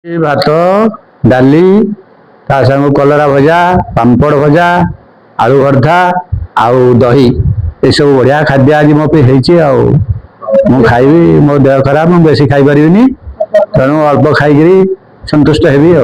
भात डाली ता संग कलरा भजा पापड़ भजा आलू भर्ता आउ दही ये सब बढ़िया खाद्य आज मो पे मु खाइबी मो देह खराब मु बेसी खाई परिबिनी तेणु अल्प खाई संतुष्ट हेबी।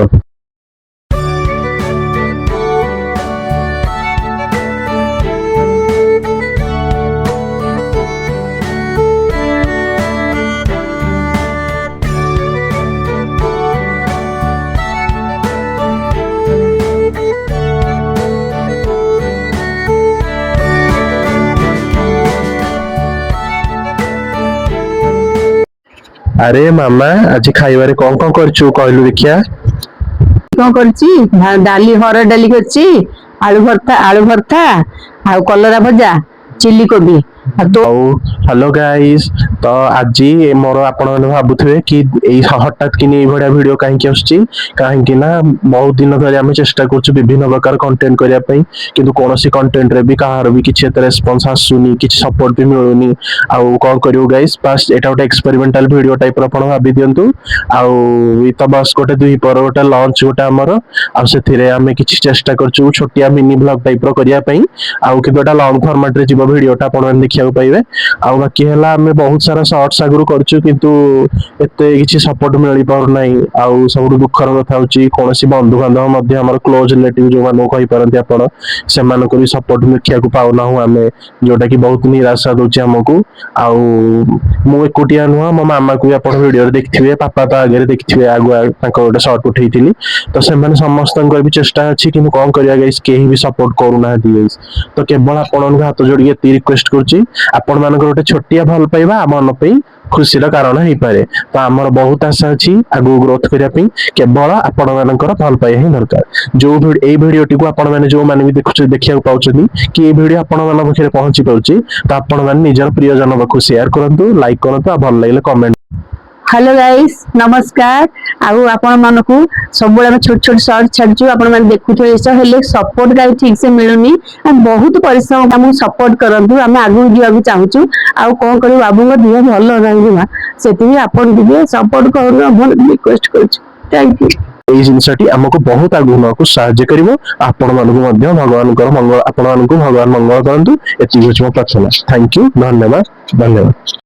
अरे मामा आज खाइबारे कौन कौन करछु कहलु देखिया कौन करछि डाली हरड़ डाली करछि आलू भर्ता आ कलरा भजा चिल्ली कोबी हेलो गाइस तो आज मोर आपण मैंने भावुए कि हठात कि भाया भिड कहीं आसुची कहीं ना बहुत दिन धरी आम चेष्टा कर विभिन्न प्रकार कंटेंट करने कि कौन कंटेंट रे भी कहार भी किसी रेस्पॉन्स आसुनी किसी सपोर्ट भी मिलूनी आउ कौन करियो गाइस फास्ट एटा गोटे एक्सपेरिमेंटल वीडियो टाइप रो आपण भाबी दियंतु आउ तो बस गोटे दुई पर गोटे लॉन्च गोटे आमर आ से आम किसी चेष्टा करछु छोटिया मिनी ब्लॉग टाइप रो करिया पई आउ कि गोटा लॉन्ग फॉर्मेट रे जीवो वीडियोटा आपण देखिया पाइबे आउ बाकी है आम बहुत सारा शॉर्ट्स आगु करछु किंतु एते किछि सपोर्ट मिल पार नाही आउ सब दुखर कथा होची कोनोसी बंधु बांधव मध्ये हमर क्लोज रिलेटिव जो मानो कहि परंती आपण से मानो को सपोर्ट देखिया को पाउ ना हूं आमे जोटा कि बहुत निराशा दोची हमकु आउ मु एकुटिया नुहा मो मामा को आपण वीडियो देखथिबे पापा तो आगे देखथिबे आगु ताको गोटे शॉर्ट उठैथिली तो से माने समस्तन भी चेष्टा अछि कि कोन करिया गाइस केही भी सपोर्ट करू ना गाइस तो केवल आपण हाथ जोड़ी एती रिक्वेस्ट करछि आपण मानकर गोटे छोटिया भल पाइबा मन पे खुशीर कारण हो पारे तो आमर बहुत आशा अच्छी आगु ग्रोथ करने केवल आपण मानकर भल पाइबा ही दरकार जो ए भिडियोटी को आपण मैंने जो मैंने भी देखा पाउछनी कि ए भिडियो आपण मान पाखे पहुंची पाउछि तो आपण मैंने निजर प्रियजन पाखु शेयर करंतु लाइक करंतु आ भल लागले कमेंट। हेलो गाइस नमस्कार आउ आपण मानकु सब हम छोट छोट शॉर्ट छाड़छु आपण माने देखुथो एसा हेले सपोर्ट गाइ ठीक से मिलुनी हम बहुत परिश्रम हम सपोर्ट करंतु हम आगु जिया चाहूछु आउ कोन करी बाबू को दिए भल रहिबा सेति आपण दिए सपोर्ट करू हम रिक्वेस्ट करछु थैंक यू। এই জিনিসটি আমাকে বহুত আগুন को সাহায্য করিব आपण मानकु मध्य भगवान कर मंगल आपण मानकु भगवान मंगल करंतु एति बुझ प्रार्थना थैंक यू धन्यवाद।